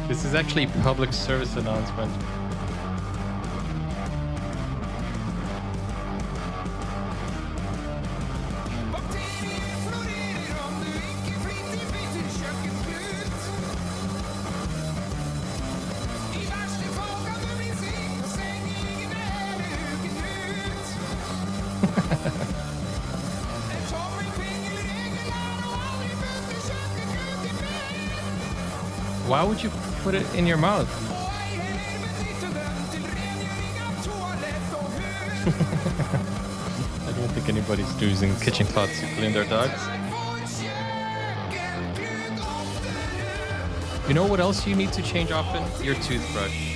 This is actually public service announcement. Why would you put it in your mouth? I don't think anybody's using kitchen cloths to clean their dogs. You know what else you need to change often? Your toothbrush.